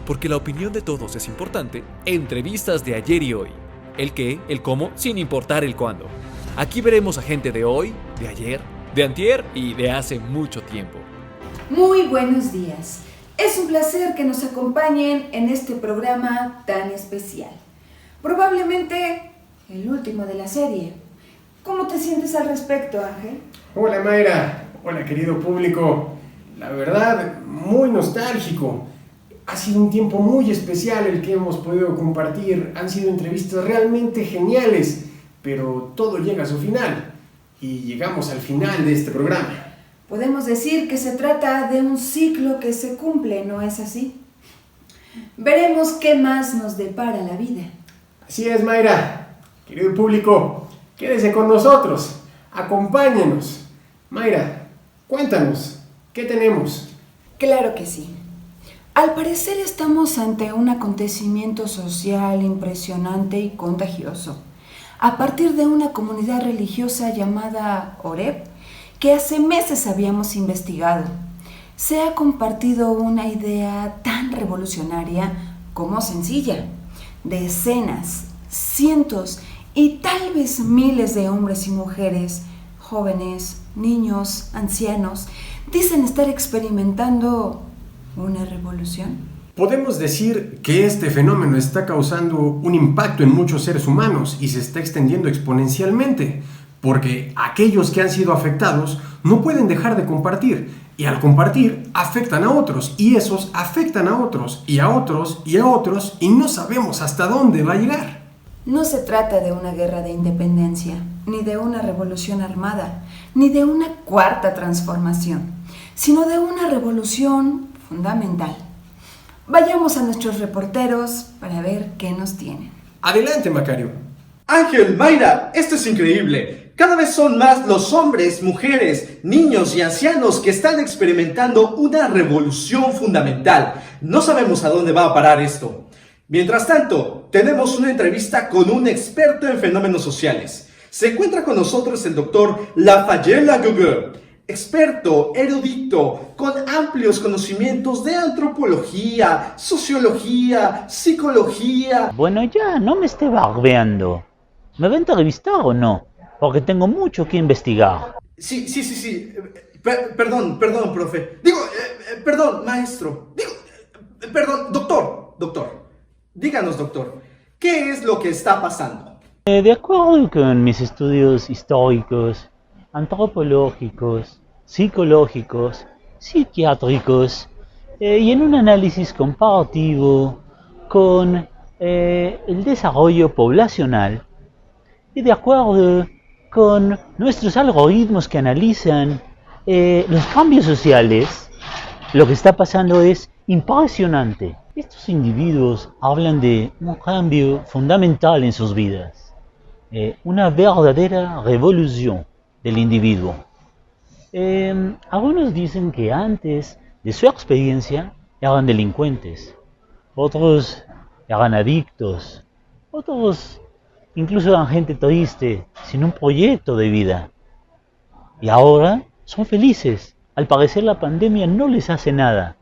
Porque la opinión de todos es importante, entrevistas de ayer y hoy. El qué, el cómo, sin importar el cuándo. Aquí veremos a gente de hoy, de ayer, de antier y de hace mucho tiempo. Muy buenos días. Es un placer que nos acompañen en este programa tan especial. Probablemente el último de la serie. ¿Cómo te sientes al respecto, Ángel? Hola Mayra, hola querido público. La verdad, muy nostálgico. Ha sido un tiempo muy especial el que hemos podido compartir. Han sido entrevistas realmente geniales, pero todo llega a su final. Y llegamos al final de este programa. Podemos decir que se trata de un ciclo que se cumple, ¿no es así? Veremos qué más nos depara la vida. Así es, Mayra. Querido público, quédese con nosotros. Acompáñenos. Mayra, cuéntanos, ¿qué tenemos? Claro que sí. Al parecer estamos ante un acontecimiento social impresionante y contagioso, a partir de una comunidad religiosa llamada Oreb, que hace meses habíamos investigado. Se ha compartido una idea tan revolucionaria como sencilla. Decenas, cientos y tal vez miles de hombres y mujeres, jóvenes, niños, ancianos, dicen estar experimentando ¿una revolución? Podemos decir que este fenómeno está causando un impacto en muchos seres humanos y se está extendiendo exponencialmente, porque aquellos que han sido afectados no pueden dejar de compartir, y al compartir afectan a otros, y esos afectan a otros, y a otros, y a otros, y no sabemos hasta dónde va a llegar. No se trata de una guerra de independencia, ni de una revolución armada, ni de una cuarta transformación, sino de una revolución fundamental. Vayamos a nuestros reporteros para ver qué nos tienen. Adelante, Macario. Ángel, Mayra, esto es increíble. Cada vez son más los hombres, mujeres, niños y ancianos que están experimentando una revolución fundamental. No sabemos a dónde va a parar esto. Mientras tanto, tenemos una entrevista con un experto en fenómenos sociales. Se encuentra con nosotros el doctor Lafayette Laguerre, experto, erudito, con amplios conocimientos de antropología, sociología, psicología. Bueno, ya, no me esté barbeando. ¿Me va a entrevistar o no? Porque tengo mucho que investigar. Sí. Perdón, profe. Perdón, maestro. Perdón, doctor. Díganos, doctor, ¿qué es lo que está pasando? De acuerdo con mis estudios históricos, antropológicos, psicológicos, psiquiátricos y en un análisis comparativo con el desarrollo poblacional y de acuerdo con nuestros algoritmos que analizan los cambios sociales, lo que está pasando es impresionante. Estos individuos hablan de un cambio fundamental en sus vidas, una verdadera revolución del individuo. Algunos dicen que antes de su experiencia eran delincuentes, otros eran adictos, otros incluso eran gente triste, sin un proyecto de vida. Y ahora son felices. Al parecer la pandemia no les hace nada.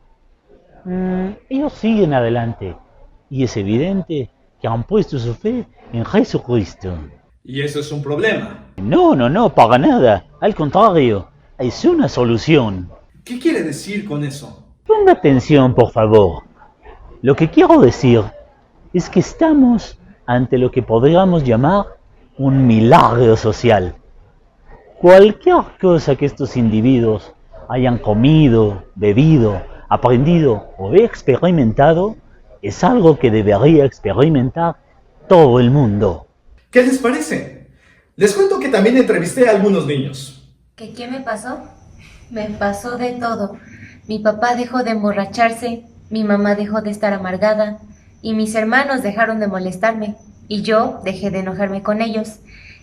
Ellos siguen adelante y es evidente que han puesto su fe en Jesucristo. Y eso es un problema. No, para nada. Al contrario, es una solución. ¿Qué quiere decir con eso? Ponga atención, por favor. Lo que quiero decir es que estamos ante lo que podríamos llamar un milagro social. Cualquier cosa que estos individuos hayan comido, bebido, aprendido o experimentado es algo que debería experimentar todo el mundo. ¿Qué les parece? Les cuento que también entrevisté a algunos niños. ¿Qué me pasó? Me pasó de todo. Mi papá dejó de emborracharse, mi mamá dejó de estar amargada y mis hermanos dejaron de molestarme y yo dejé de enojarme con ellos.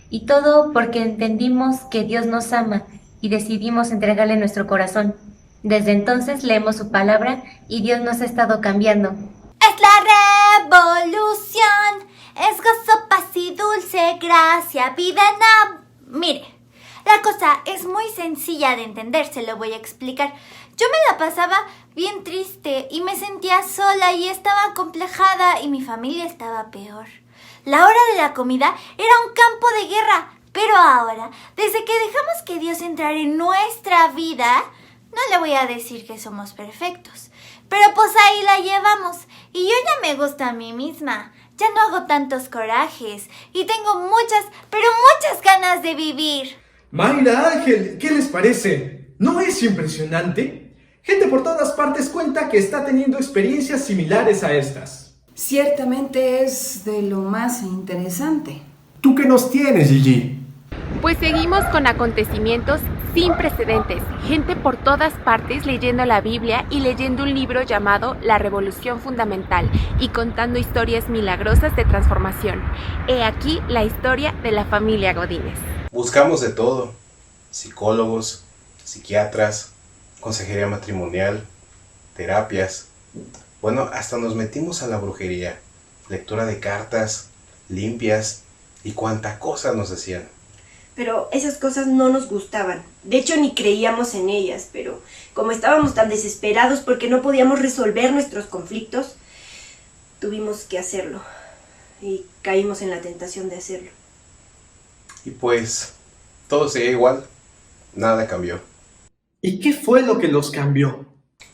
Y todo porque entendimos que Dios nos ama y decidimos entregarle nuestro corazón. Desde entonces leemos su palabra y Dios nos ha estado cambiando. Es la revolución, es gozo, paz y dulce democracia, vida Mire, la cosa es muy sencilla de entender, se lo voy a explicar. Yo me la pasaba bien triste y me sentía sola y estaba acomplejada y mi familia estaba peor. La hora de la comida era un campo de guerra, pero ahora, desde que dejamos que Dios entrara en nuestra vida, no le voy a decir que somos perfectos, pero pues ahí la llevamos y yo ya me gusto a mí misma. Ya no hago tantos corajes y tengo muchas, pero muchas ganas de vivir. Mayra, Ángel, ¿qué les parece? ¿No es impresionante? Gente por todas partes cuenta que está teniendo experiencias similares a estas. Ciertamente es de lo más interesante. ¿Tú qué nos tienes, Gigi? Pues seguimos con acontecimientos sin precedentes. Gente por todas partes leyendo la Biblia y leyendo un libro llamado La Revolución Fundamental y contando historias milagrosas de transformación. He aquí la historia de la familia Godínez. Buscamos de todo: psicólogos, psiquiatras, consejería matrimonial, terapias. Bueno, hasta nos metimos a la brujería, lectura de cartas, limpias y cuánta cosa nos decían. Pero esas cosas no nos gustaban. De hecho, ni creíamos en ellas, pero como estábamos tan desesperados porque no podíamos resolver nuestros conflictos, tuvimos que hacerlo. Y caímos en la tentación de hacerlo. Y pues, todo seguía igual, nada cambió. ¿Y qué fue lo que los cambió?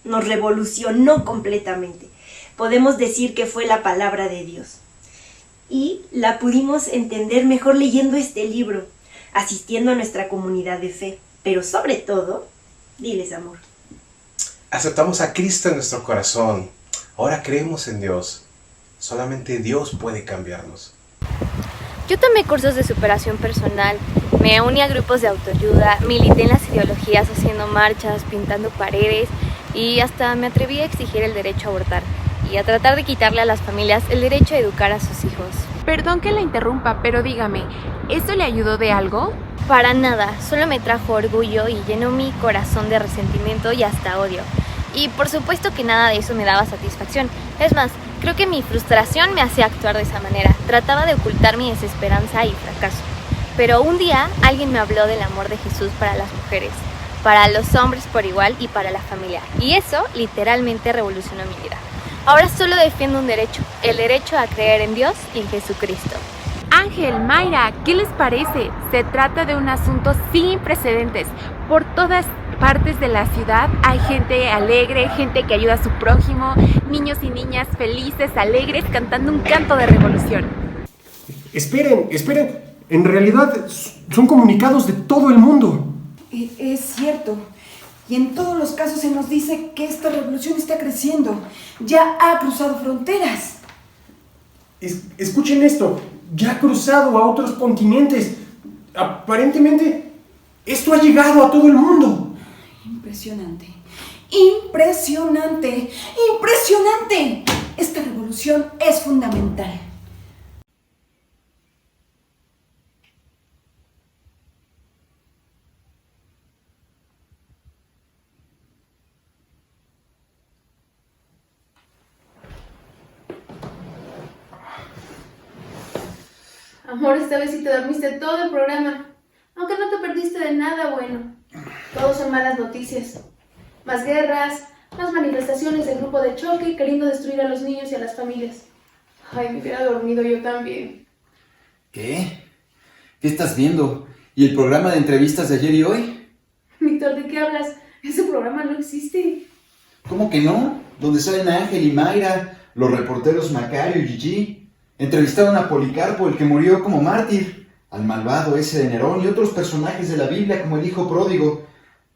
Nos revolucionó completamente. Podemos decir que fue la palabra de Dios. Y la pudimos entender mejor leyendo este libro, asistiendo a nuestra comunidad de fe, pero sobre todo, diles amor. Aceptamos a Cristo en nuestro corazón. Ahora creemos en Dios. Solamente Dios puede cambiarnos. Yo tomé cursos de superación personal, me uní a grupos de autoayuda, milité en las ideologías haciendo marchas, pintando paredes y hasta me atreví a exigir el derecho a abortar y a tratar de quitarle a las familias el derecho a educar a sus hijos. Perdón que la interrumpa, pero dígame, ¿eso le ayudó de algo? Para nada, solo me trajo orgullo y llenó mi corazón de resentimiento y hasta odio. Y por supuesto que nada de eso me daba satisfacción. Es más, creo que mi frustración me hacía actuar de esa manera. Trataba de ocultar mi desesperanza y fracaso. Pero un día alguien me habló del amor de Jesús para las mujeres, para los hombres por igual y para la familia. Y eso literalmente revolucionó mi vida. Ahora solo defiendo un derecho, el derecho a creer en Dios y en Jesucristo. Ángel, Mayra, ¿qué les parece? Se trata de un asunto sin precedentes. Por todas partes de la ciudad hay gente alegre, gente que ayuda a su prójimo, niños y niñas felices, alegres, cantando un canto de revolución. Esperen. En realidad son comunicados de todo el mundo. Es cierto. Y en todos los casos se nos dice que esta revolución está creciendo. Ya ha cruzado fronteras. Escuchen esto. Ya ha cruzado a otros continentes. Aparentemente, esto ha llegado a todo el mundo. Impresionante. Esta revolución es fundamental. Amor, esta vez sí te dormiste todo el programa, aunque no te perdiste de nada bueno. Todos son malas noticias. Más guerras, más manifestaciones del grupo de choque queriendo destruir a los niños y a las familias. Ay, me hubiera dormido yo también. ¿Qué? ¿Qué estás viendo? ¿Y el programa de entrevistas de ayer y hoy? Víctor, ¿de qué hablas? Ese programa no existe. ¿Cómo que no? Donde salen Ángel y Mayra, los reporteros Macario y Gigi. Entrevistaron a Policarpo, el que murió como mártir, al malvado ese de Nerón y otros personajes de la Biblia como el hijo pródigo.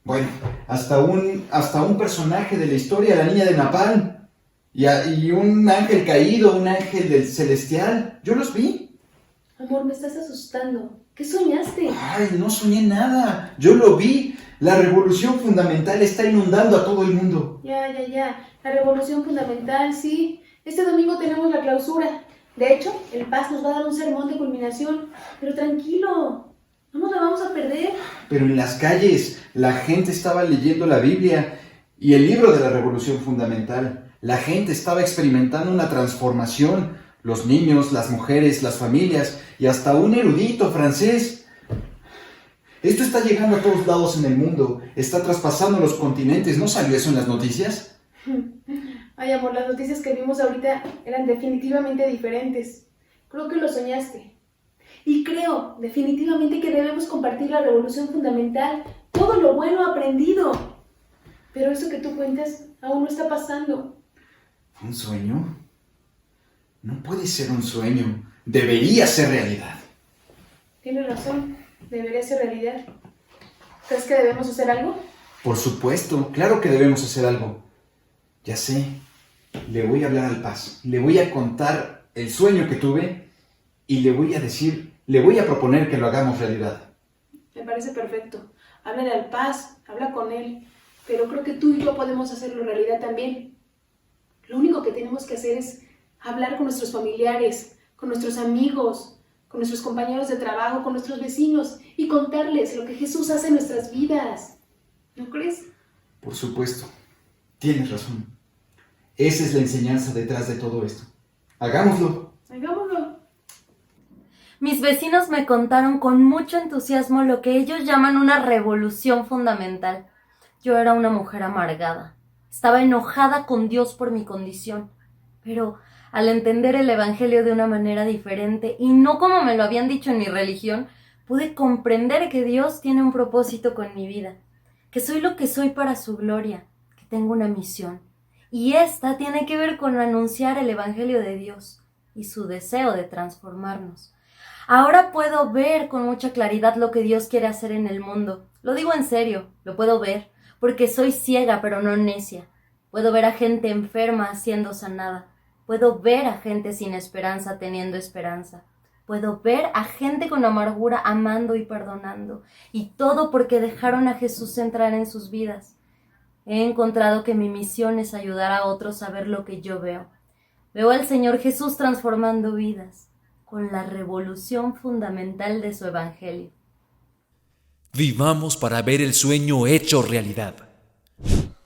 Bueno, hasta un personaje de la historia, la niña de Napalm. Y un ángel caído, un ángel del celestial. Yo los vi. Amor, me estás asustando. ¿Qué soñaste? Ay, no soñé nada. Yo lo vi. La revolución fundamental está inundando a todo el mundo. Ya. La revolución fundamental, sí. Este domingo tenemos la clausura. De hecho, el Paz nos va a dar un sermón de culminación. Pero tranquilo, no nos la vamos a perder. Pero en las calles, la gente estaba leyendo la Biblia y el libro de la Revolución Fundamental. La gente estaba experimentando una transformación. Los niños, las mujeres, las familias y hasta un erudito francés. Esto está llegando a todos lados en el mundo, está traspasando los continentes. ¿No salió eso en las noticias? Ay, amor, las noticias que vimos ahorita eran definitivamente diferentes. Creo que lo soñaste. Y creo definitivamente que debemos compartir la revolución fundamental, todo lo bueno aprendido. Pero eso que tú cuentas aún no está pasando. ¿Un sueño? No puede ser un sueño. Debería ser realidad. Tienes razón, debería ser realidad. ¿Crees que debemos hacer algo? Por supuesto, claro que debemos hacer algo. Ya sé, le voy a hablar al Paz. Le voy a contar el sueño que tuve y le voy a proponer que lo hagamos realidad. Me parece perfecto. Háblale al Paz, habla con él. Pero creo que tú y yo podemos hacerlo realidad también. Lo único que tenemos que hacer es hablar con nuestros familiares, con nuestros amigos, con nuestros compañeros de trabajo, con nuestros vecinos y contarles lo que Jesús hace en nuestras vidas. ¿No crees? Por supuesto. Tienes razón. Esa es la enseñanza detrás de todo esto. Hagámoslo. Hagámoslo. Mis vecinos me contaron con mucho entusiasmo lo que ellos llaman una revolución fundamental. Yo era una mujer amargada. Estaba enojada con Dios por mi condición. Pero al entender el evangelio de una manera diferente y no como me lo habían dicho en mi religión, pude comprender que Dios tiene un propósito con mi vida, que soy lo que soy para su gloria, que tengo una misión. Y esta tiene que ver con anunciar el evangelio de Dios y su deseo de transformarnos. Ahora puedo ver con mucha claridad lo que Dios quiere hacer en el mundo. Lo digo en serio, lo puedo ver, porque soy ciega pero no necia. Puedo ver a gente enferma siendo sanada. Puedo ver a gente sin esperanza teniendo esperanza. Puedo ver a gente con amargura amando y perdonando. Y todo porque dejaron a Jesús entrar en sus vidas. He encontrado que mi misión es ayudar a otros a ver lo que yo veo. Veo al Señor Jesús transformando vidas con la revolución fundamental de su evangelio. Vivamos para ver el sueño hecho realidad.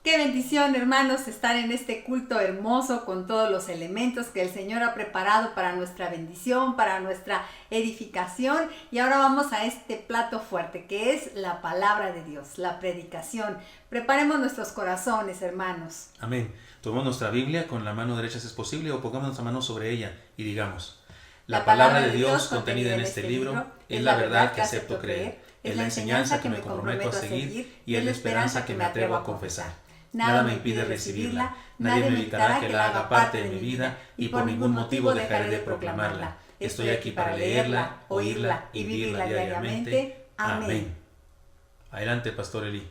Qué bendición, hermanos, estar en este culto hermoso con todos los elementos que el Señor ha preparado para nuestra bendición, para nuestra edificación. Y ahora vamos a este plato fuerte que es la palabra de Dios, la predicación. Preparemos nuestros corazones, hermanos. Amén. Tomemos nuestra Biblia con la mano derecha si es posible o pongamos nuestra mano sobre ella y digamos: la palabra de Dios contenida en este libro es la verdad que acepto creer, es la enseñanza que me comprometo a seguir y es la esperanza que me atrevo a confesar. Nada me impide recibirla, nadie me evitará que la haga parte de mi vida y por ningún motivo dejaré de proclamarla. Estoy aquí para leerla, oírla y vivirla diariamente. Amén. Adelante, Pastor Eli.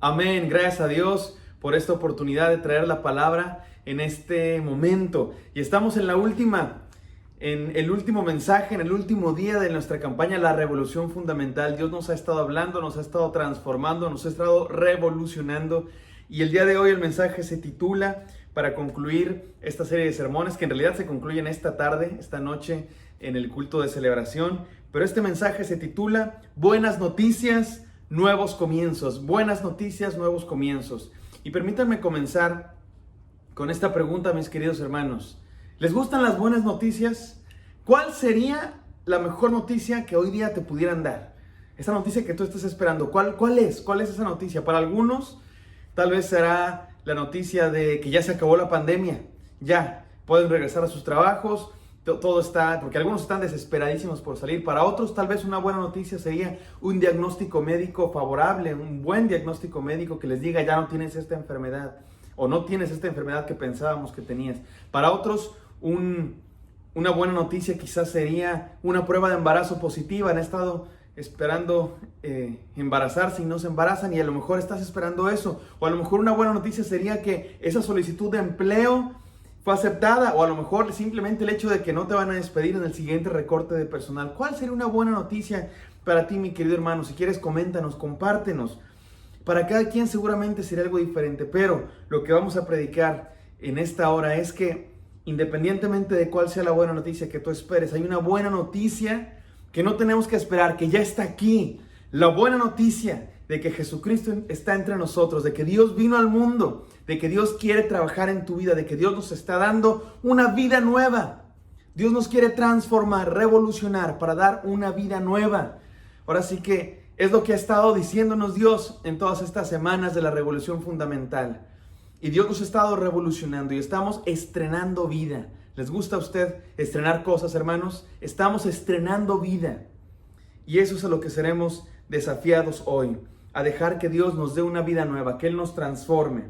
Amén, gracias a Dios por esta oportunidad de traer la palabra en este momento. Y estamos en el último mensaje, en el último día de nuestra campaña, La Revolución Fundamental. Dios nos ha estado hablando, nos ha estado transformando, nos ha estado revolucionando. Y el día de hoy el mensaje se titula, para concluir esta serie de sermones, que en realidad se concluyen esta tarde, esta noche, en el culto de celebración. Pero este mensaje se titula Buenas noticias, nuevos comienzos. Buenas noticias, nuevos comienzos. Y permítanme comenzar con esta pregunta, mis queridos hermanos. ¿Les gustan las buenas noticias? ¿Cuál sería la mejor noticia que hoy día te pudieran dar? Esa noticia que tú estás esperando, ¿cuál es? ¿Cuál es esa noticia? Para algunos, tal vez será la noticia de que ya se acabó la pandemia. Ya, pueden regresar a sus trabajos, todo está, porque algunos están desesperadísimos por salir. Para otros, tal vez una buena noticia sería un diagnóstico médico favorable, un buen diagnóstico médico que les diga ya no tienes esta enfermedad o no tienes esta enfermedad que pensábamos que tenías. Para otros, una buena noticia quizás sería una prueba de embarazo positiva. Han estado esperando embarazarse y no se embarazan y a lo mejor estás esperando eso. O a lo mejor una buena noticia sería que esa solicitud de empleo fue aceptada, o a lo mejor simplemente el hecho de que no te van a despedir en el siguiente recorte de personal. ¿Cuál sería una buena noticia para ti, mi querido hermano? Si quieres, coméntanos, compártenos. Para cada quien seguramente sería algo diferente, pero lo que vamos a predicar en esta hora es que independientemente de cuál sea la buena noticia que tú esperes, hay una buena noticia que no tenemos que esperar, que ya está aquí. La buena noticia de que Jesucristo está entre nosotros, de que Dios vino al mundo, de que Dios quiere trabajar en tu vida, de que Dios nos está dando una vida nueva. Dios nos quiere transformar, revolucionar para dar una vida nueva. Ahora sí que es lo que ha estado diciéndonos Dios en todas estas semanas de la revolución fundamental. Y Dios nos ha estado revolucionando y estamos estrenando vida. ¿Les gusta a usted estrenar cosas, hermanos? Estamos estrenando vida. Y eso es a lo que seremos desafiados hoy, a dejar que Dios nos dé una vida nueva, que Él nos transforme.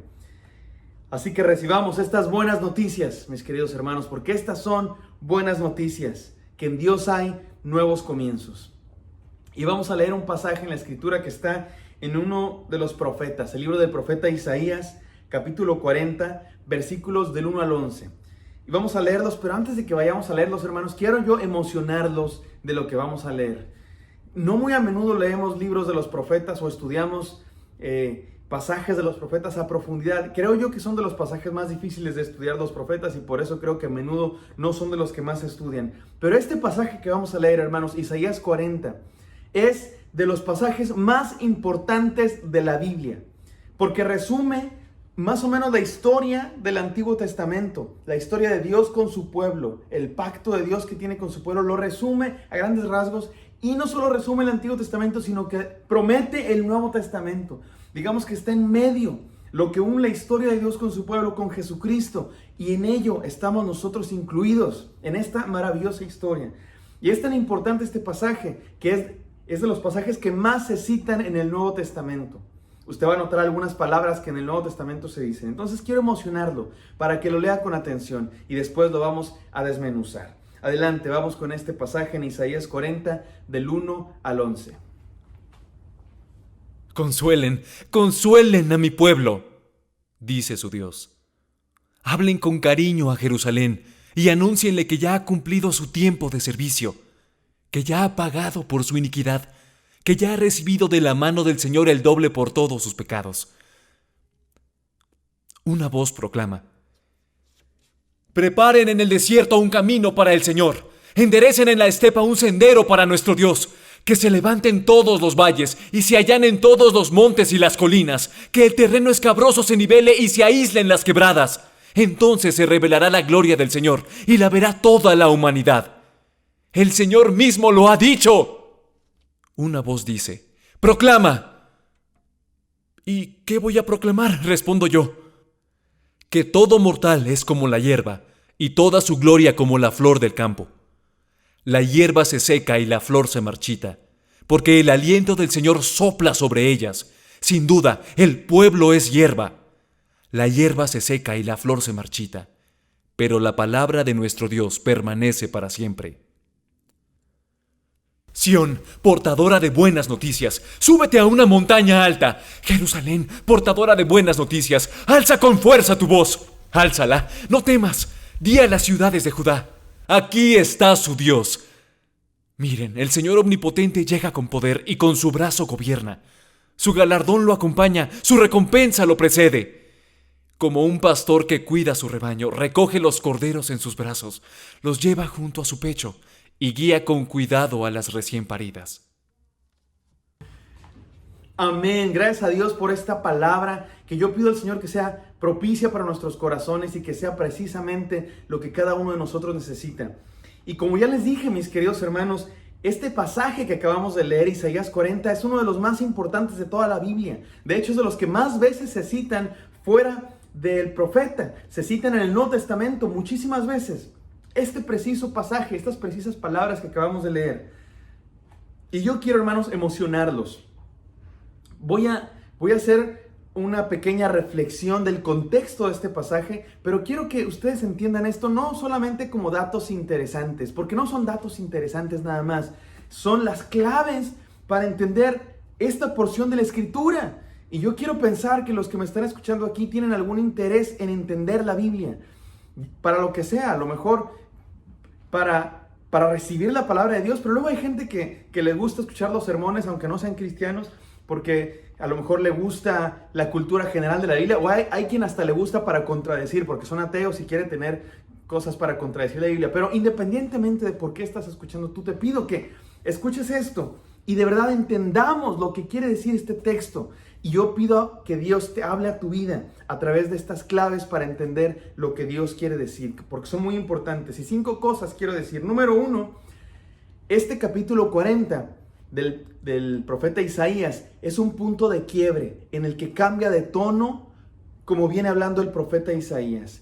Así que recibamos estas buenas noticias, mis queridos hermanos, porque estas son buenas noticias, que en Dios hay nuevos comienzos. Y vamos a leer un pasaje en la Escritura que está en uno de los profetas, el libro del profeta Isaías, capítulo 40, versículos del 1 al 11. Y vamos a leerlos, pero antes de que vayamos a leerlos, hermanos, quiero yo emocionarlos de lo que vamos a leer. No muy a menudo leemos libros de los profetas o estudiamos pasajes de los profetas a profundidad. Creo yo que son de los pasajes más difíciles de estudiar los profetas y por eso creo que a menudo no son de los que más se estudian. Pero este pasaje que vamos a leer, hermanos, Isaías 40, es de los pasajes más importantes de la Biblia, porque resume más o menos la historia del Antiguo Testamento, la historia de Dios con su pueblo, el pacto de Dios que tiene con su pueblo, lo resume a grandes rasgos. Y no solo resume el Antiguo Testamento, sino que promete el Nuevo Testamento. Digamos que está en medio lo que une la historia de Dios con su pueblo, con Jesucristo. Y en ello estamos nosotros incluidos, en esta maravillosa historia. Y es tan importante este pasaje, que es de los pasajes que más se citan en el Nuevo Testamento. Usted va a notar algunas palabras que en el Nuevo Testamento se dicen. Entonces quiero emocionarlo para que lo lea con atención y después lo vamos a desmenuzar. Adelante, vamos con este pasaje en Isaías 40, del 1 al 11. Consuelen, consuelen a mi pueblo, dice su Dios. Hablen con cariño a Jerusalén y anúncienle que ya ha cumplido su tiempo de servicio, que ya ha pagado por su iniquidad, que ya ha recibido de la mano del Señor el doble por todos sus pecados. Una voz proclama: preparen en el desierto un camino para el Señor. Enderecen en la estepa un sendero para nuestro Dios. Que se levanten todos los valles y se allanen todos los montes y las colinas. Que el terreno escabroso se nivele y se aíslen las quebradas. Entonces se revelará la gloria del Señor y la verá toda la humanidad. El Señor mismo lo ha dicho. Una voz dice: proclama. ¿Y qué voy a proclamar?, respondo yo. Que todo mortal es como la hierba, y toda su gloria como la flor del campo. La hierba se seca y la flor se marchita, porque el aliento del Señor sopla sobre ellas. Sin duda, el pueblo es hierba. La hierba se seca y la flor se marchita, pero la palabra de nuestro Dios permanece para siempre. Sión, portadora de buenas noticias, súbete a una montaña alta. Jerusalén, portadora de buenas noticias, alza con fuerza tu voz. Álzala, no temas. Di a las ciudades de Judá: aquí está su Dios. Miren, el Señor omnipotente llega con poder y con su brazo gobierna. Su galardón lo acompaña, su recompensa lo precede. Como un pastor que cuida su rebaño, recoge los corderos en sus brazos, los lleva junto a su pecho y guía con cuidado a las recién paridas. Amén. Gracias a Dios por esta palabra, que yo pido al Señor que sea propicia para nuestros corazones y que sea precisamente lo que cada uno de nosotros necesita. Y como ya les dije, mis queridos hermanos, este pasaje que acabamos de leer, Isaías 40, es uno de los más importantes de toda la Biblia. De hecho, es de los que más veces se citan fuera del profeta. Se citan en el Nuevo Testamento muchísimas veces. Este preciso pasaje, estas precisas palabras que acabamos de leer. Y yo quiero, hermanos, emocionarlos. Voy a hacer una pequeña reflexión del contexto de este pasaje, pero quiero que ustedes entiendan esto no solamente como datos interesantes, porque no son datos interesantes nada más, son las claves para entender esta porción de la Escritura. Y yo quiero pensar que los que me están escuchando aquí tienen algún interés en entender la Biblia, para lo que sea, a lo mejor para recibir la palabra de Dios, pero luego hay gente que les gusta escuchar los sermones, aunque no sean cristianos, porque a lo mejor le gusta la cultura general de la Biblia, o hay quien hasta le gusta para contradecir, porque son ateos y quieren tener cosas para contradecir la Biblia. Pero independientemente de por qué estás escuchando, tú te pido que escuches esto y de verdad entendamos lo que quiere decir este texto Y yo pido que Dios te hable a tu vida a través de estas claves para entender lo que Dios quiere decir, porque son muy importantes. Y 5 cosas quiero decir. Número 1, este capítulo 40 del profeta Isaías es un punto de quiebre en el que cambia de tono como viene hablando el profeta Isaías.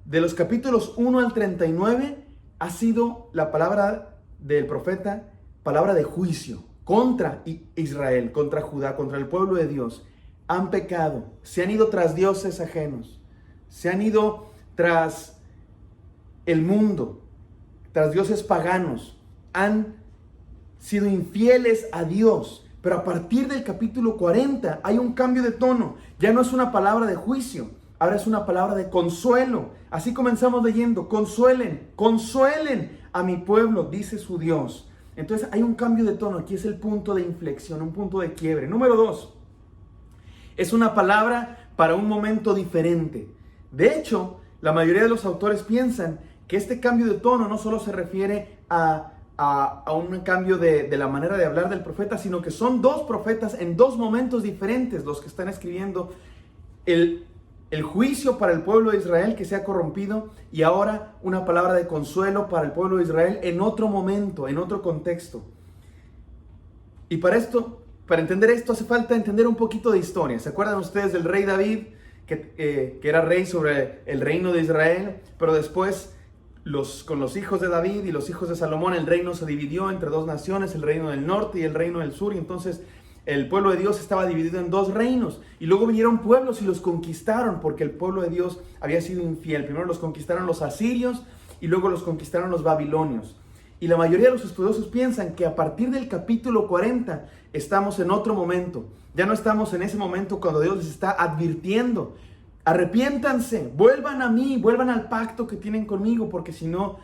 De los capítulos 1 al 39 ha sido la palabra del profeta, palabra de juicio contra Israel, contra Judá, contra el pueblo de Dios. Han pecado, se han ido tras dioses ajenos, se han ido tras el mundo, tras dioses paganos, han sido infieles a Dios. Pero a partir del capítulo 40 hay un cambio de tono. Ya no es una palabra de juicio, ahora es una palabra de consuelo. Así comenzamos leyendo: consuelen, consuelen a mi pueblo, dice su Dios. Entonces hay un cambio de tono. Aquí es el punto de inflexión, un punto de quiebre. Número 2, es una palabra para un momento diferente. De hecho, la mayoría de los autores piensan que este cambio de tono no solo se refiere a un cambio de la manera de hablar del profeta, sino que son 2 profetas en 2 momentos diferentes los que están escribiendo el juicio para el pueblo de Israel que se ha corrompido, y ahora una palabra de consuelo para el pueblo de Israel en otro momento, en otro contexto. Y para entender esto hace falta entender un poquito de historia. ¿Se acuerdan ustedes del rey David, que era rey sobre el reino de Israel? Pero después, con los hijos de David y los hijos de Salomón, el reino se dividió entre 2 naciones, el reino del norte y el reino del sur, y entonces el pueblo de Dios estaba dividido en 2 reinos, y luego vinieron pueblos y los conquistaron porque el pueblo de Dios había sido infiel. Primero los conquistaron los asirios y luego los conquistaron los babilonios. Y la mayoría de los estudiosos piensan que a partir del capítulo 40 estamos en otro momento. Ya no estamos en ese momento cuando Dios les está advirtiendo: arrepiéntanse, vuelvan a mí, vuelvan al pacto que tienen conmigo, porque si no,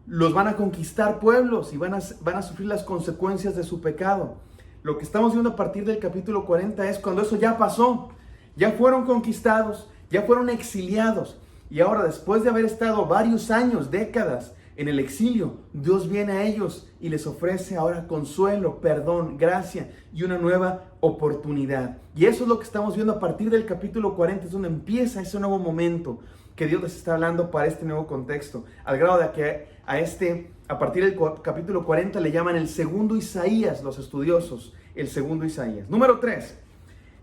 los van a conquistar pueblos y van a sufrir las consecuencias de su pecado. Lo que estamos viendo a partir del capítulo 40 es cuando eso ya pasó. Ya fueron conquistados, ya fueron exiliados. Y ahora, después de haber estado varios años, décadas en el exilio, Dios viene a ellos y les ofrece ahora consuelo, perdón, gracia y una nueva oportunidad. Y eso es lo que estamos viendo a partir del capítulo 40, es donde empieza ese nuevo momento que Dios les está hablando para este nuevo contexto, al grado de que a partir del capítulo 40 le llaman el segundo Isaías, los estudiosos, el segundo Isaías. Número 3,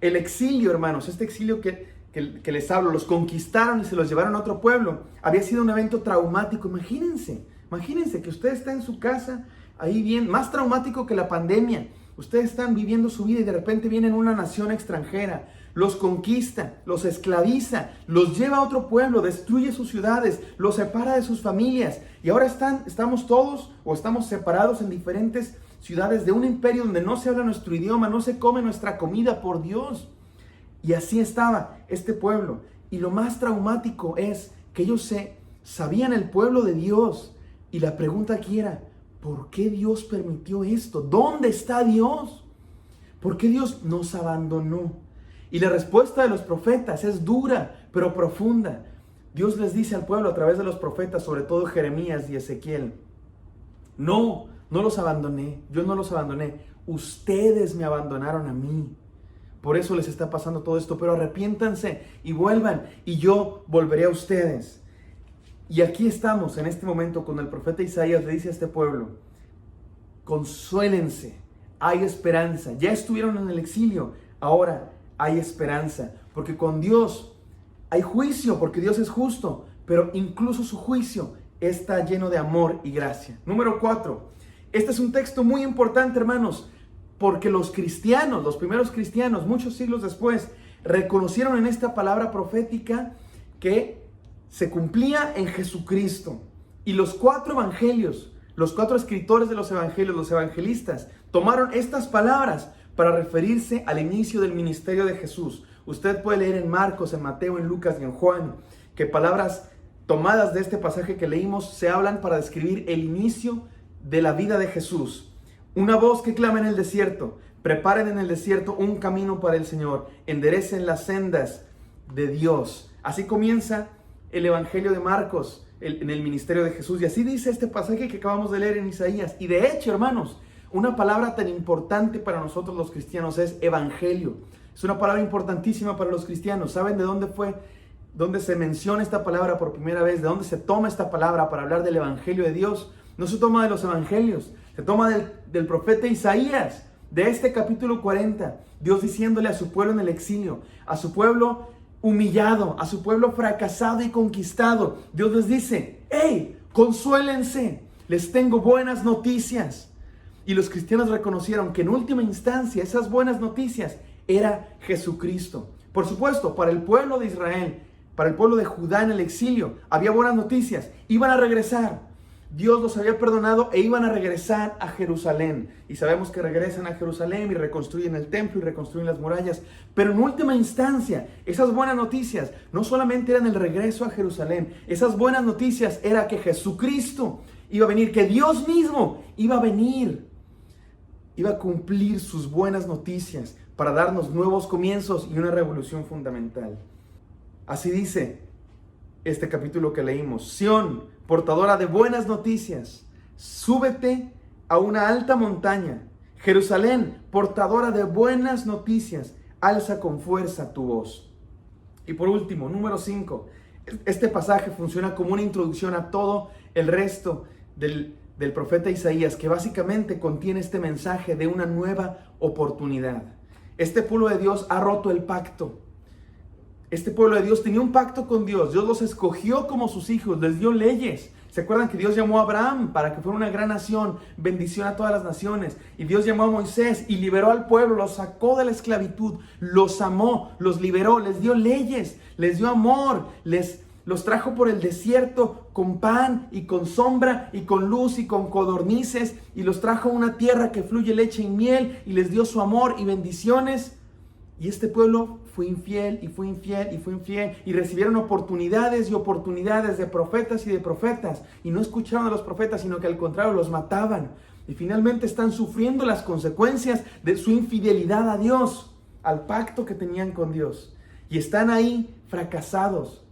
el exilio, hermanos. Este exilio que les hablo, los conquistaron y se los llevaron a otro pueblo, había sido un evento traumático. Imagínense que usted está en su casa, ahí bien, más traumático que la pandemia. Ustedes están viviendo su vida y de repente viene una nación extranjera, los conquista, los esclaviza, los lleva a otro pueblo, destruye sus ciudades, los separa de sus familias. Y ahora estamos todos o estamos separados en diferentes ciudades de un imperio donde no se habla nuestro idioma, no se come nuestra comida, por Dios. Y así estaba este pueblo. Y lo más traumático es que ellos sabían el pueblo de Dios. Y la pregunta aquí era: ¿por qué Dios permitió esto? ¿Dónde está Dios? ¿Por qué Dios nos abandonó? Y la respuesta de los profetas es dura, pero profunda. Dios les dice al pueblo a través de los profetas, sobre todo Jeremías y Ezequiel: no los abandoné, yo no los abandoné, ustedes me abandonaron a mí. Por eso les está pasando todo esto, pero arrepiéntanse y vuelvan, y yo volveré a ustedes. Y aquí estamos en este momento cuando el profeta Isaías le dice a este pueblo: consuélense, hay esperanza. Ya estuvieron en el exilio, ahora hay esperanza, porque con Dios hay juicio, porque Dios es justo, pero incluso su juicio está lleno de amor y gracia. Número 4, este es un texto muy importante, hermanos, porque los cristianos, los primeros cristianos, muchos siglos después, reconocieron en esta palabra profética que se cumplía en Jesucristo. Y los 4 evangelios, los 4 escritores de los evangelios, los evangelistas, tomaron estas palabras para referirse al inicio del ministerio de Jesús. Usted puede leer en Marcos, en Mateo, en Lucas y en Juan, que palabras tomadas de este pasaje que leímos se hablan para describir el inicio de la vida de Jesús. Una voz que clama en el desierto: preparen en el desierto un camino para el Señor, enderecen las sendas de Dios. Así comienza el evangelio de Marcos en el ministerio de Jesús. Y así dice este pasaje que acabamos de leer en Isaías. Y de hecho, hermanos, una palabra tan importante para nosotros los cristianos es evangelio. Es una palabra importantísima para los cristianos. ¿Saben de dónde fue? ¿Dónde se menciona esta palabra por primera vez? ¿De dónde se toma esta palabra para hablar del Evangelio de Dios? No se toma de los evangelios, se toma del profeta Isaías, de este capítulo 40. Dios diciéndole a su pueblo en el exilio, a su pueblo humillado, a su pueblo fracasado y conquistado. Dios les dice: ¡hey! Consuélense, les tengo buenas noticias. Y los cristianos reconocieron que en última instancia esas buenas noticias era Jesucristo. Por supuesto, para el pueblo de Israel, para el pueblo de Judá en el exilio, había buenas noticias. Iban a regresar. Dios los había perdonado e iban a regresar a Jerusalén. Y sabemos que regresan a Jerusalén y reconstruyen el templo y reconstruyen las murallas. Pero en última instancia, esas buenas noticias no solamente eran el regreso a Jerusalén. Esas buenas noticias era que Jesucristo iba a venir, que Dios mismo iba a venir. Iba a cumplir sus buenas noticias para darnos nuevos comienzos y una revolución fundamental. Así dice este capítulo que leímos: Sión, portadora de buenas noticias, súbete a una alta montaña. Jerusalén, portadora de buenas noticias, alza con fuerza tu voz. Y por último, número 5, este pasaje funciona como una introducción a todo el resto del profeta Isaías, que básicamente contiene este mensaje de una nueva oportunidad. Este pueblo de Dios ha roto el pacto. Este pueblo de Dios tenía un pacto con Dios. Dios los escogió como sus hijos, les dio leyes. ¿Se acuerdan que Dios llamó a Abraham para que fuera una gran nación, bendición a todas las naciones? Y Dios llamó a Moisés y liberó al pueblo, los sacó de la esclavitud, los amó, los liberó, les dio leyes, les dio amor, los trajo por el desierto con pan y con sombra y con luz y con codornices, y los trajo a una tierra que fluye leche y miel, y les dio su amor y bendiciones. Y este pueblo fue infiel y fue infiel y fue infiel, y recibieron oportunidades y oportunidades de profetas y de profetas, y no escucharon a los profetas, sino que al contrario los mataban. Y finalmente están sufriendo las consecuencias de su infidelidad a Dios, al pacto que tenían con Dios. Y están ahí fracasados.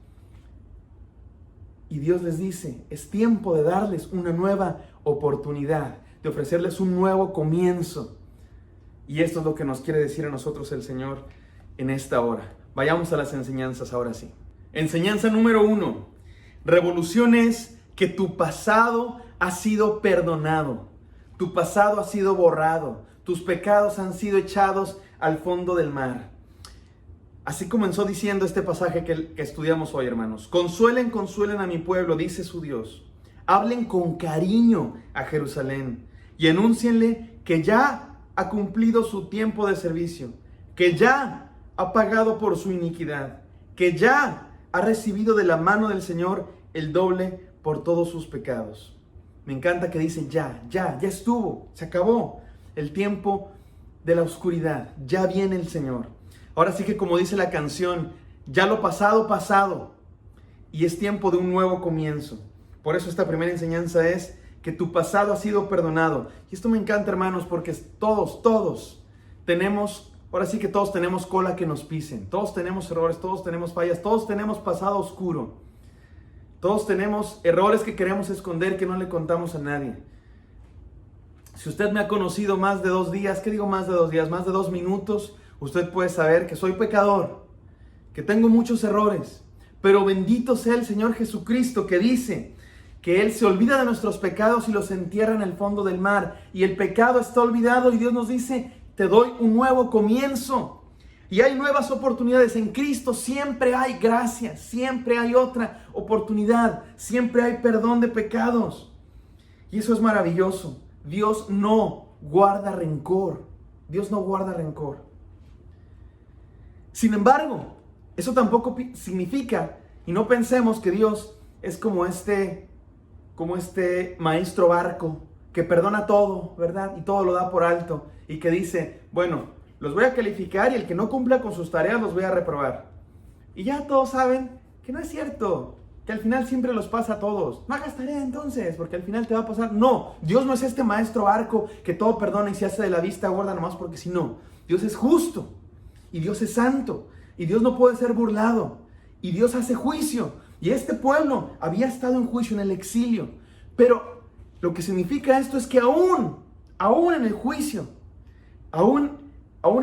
Y Dios les dice: es tiempo de darles una nueva oportunidad, de ofrecerles un nuevo comienzo. Y esto es lo que nos quiere decir a nosotros el Señor en esta hora. Vayamos a las enseñanzas ahora sí. Enseñanza número 1. Revolución es que tu pasado ha sido perdonado. Tu pasado ha sido borrado. Tus pecados han sido echados al fondo del mar. Así comenzó diciendo este pasaje que estudiamos hoy, hermanos. Consuelen, consuelen a mi pueblo, dice su Dios. Hablen con cariño a Jerusalén y anúncienle que ya ha cumplido su tiempo de servicio, que ya ha pagado por su iniquidad, que ya ha recibido de la mano del Señor el doble por todos sus pecados. Me encanta que dice ya estuvo, se acabó el tiempo de la oscuridad, ya viene el Señor. Ahora sí que, como dice la canción, ya lo pasado, pasado, y es tiempo de un nuevo comienzo. Por eso esta primera enseñanza es que tu pasado ha sido perdonado. Y esto me encanta, hermanos, porque todos tenemos, ahora sí que todos tenemos cola que nos pisen. Todos tenemos errores, todos tenemos fallas, todos tenemos pasado oscuro. Todos tenemos errores que queremos esconder, que no le contamos a nadie. Si usted me ha conocido más de 2 días, ¿qué digo más de 2 días? Más de 2 minutos, usted puede saber que soy pecador, que tengo muchos errores. Pero bendito sea el Señor Jesucristo, que dice que Él se olvida de nuestros pecados y los entierra en el fondo del mar. Y el pecado está olvidado y Dios nos dice: te doy un nuevo comienzo. Y hay nuevas oportunidades. En Cristo siempre hay gracia, siempre hay otra oportunidad, siempre hay perdón de pecados. Y eso es maravilloso. Dios no guarda rencor. Dios no guarda rencor. Sin embargo, eso tampoco significa, y no pensemos que Dios es como este maestro barco que perdona todo, ¿verdad? Y todo lo da por alto, y que dice: bueno, los voy a calificar y el que no cumpla con sus tareas los voy a reprobar. Y ya todos saben que no es cierto, que al final siempre los pasa a todos. No hagas tarea entonces, porque al final te va a pasar. No, Dios no es este maestro barco que todo perdona y se hace de la vista gorda nomás porque si no. Dios es justo, y Dios es santo, y Dios no puede ser burlado, y Dios hace juicio. Y este pueblo había estado en juicio, en el exilio. Pero lo que significa esto es que aún en el juicio, aún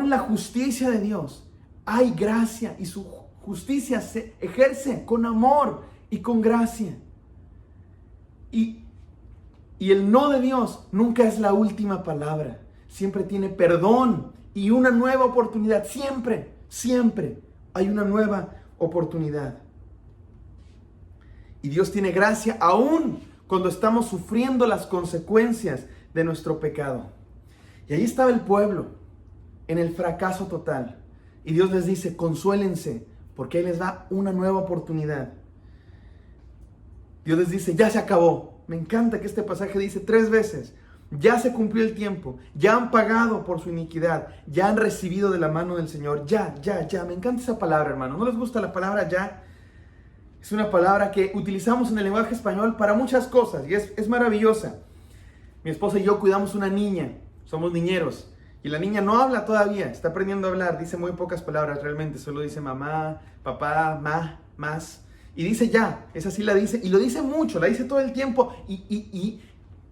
en la justicia de Dios, hay gracia y su justicia se ejerce con amor y con gracia. Y el no de Dios nunca es la última palabra. Siempre tiene perdón y una nueva oportunidad. Siempre, siempre hay una nueva oportunidad. Y Dios tiene gracia aún cuando estamos sufriendo las consecuencias de nuestro pecado. Y ahí estaba el pueblo, en el fracaso total. Y Dios les dice, consuélense, porque Él les da una nueva oportunidad. Dios les dice, ya se acabó. Me encanta que este pasaje dice 3 veces, ya se cumplió el tiempo, ya han pagado por su iniquidad, ya han recibido de la mano del Señor, ya. Me encanta esa palabra, hermano. ¿No les gusta la palabra ya? Es una palabra que utilizamos en el lenguaje español para muchas cosas y es maravillosa. Mi esposa y yo cuidamos una niña, somos niñeros, y la niña no habla todavía, está aprendiendo a hablar, dice muy pocas palabras realmente, solo dice mamá, papá, más, y dice ya, esa sí la dice, y lo dice mucho, la dice todo el tiempo, y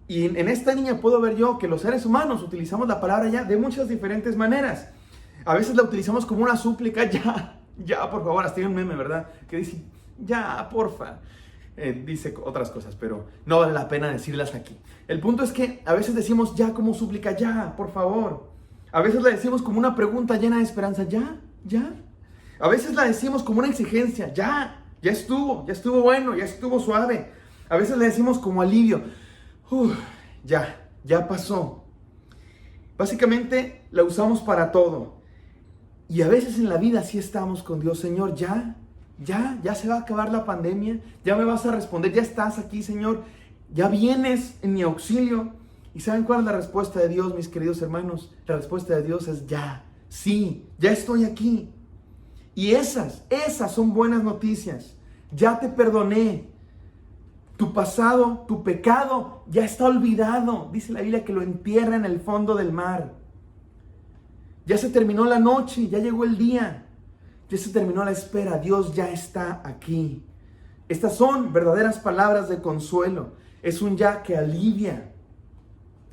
en esta niña puedo ver yo que los seres humanos utilizamos la palabra ya de muchas diferentes maneras. A veces la utilizamos como una súplica, ya, por favor, hasta hay un meme, ¿verdad? Que dice, ya, porfa. Dice otras cosas, pero no vale la pena decirlas aquí. El punto es que a veces decimos ya como súplica, ya, por favor. A veces la decimos como una pregunta llena de esperanza, ya. A veces la decimos como una exigencia, ya estuvo bueno, ya estuvo suave. A veces la decimos como alivio, ya pasó. Básicamente la usamos para todo. Y a veces en la vida sí estamos con Dios, Señor, ya se va a acabar la pandemia, ya me vas a responder, ya estás aquí, Señor, ya vienes en mi auxilio. ¿Y saben cuál es la respuesta de Dios, mis queridos hermanos? La respuesta de Dios es ya, sí, ya estoy aquí. Y esas son buenas noticias. Ya te perdoné. Tu pasado, tu pecado ya está olvidado. Dice la Biblia que lo entierra en el fondo del mar. Ya se terminó la noche, ya llegó el día. Ya se terminó la espera, Dios ya está aquí. Estas son verdaderas palabras de consuelo. Es un ya que alivia.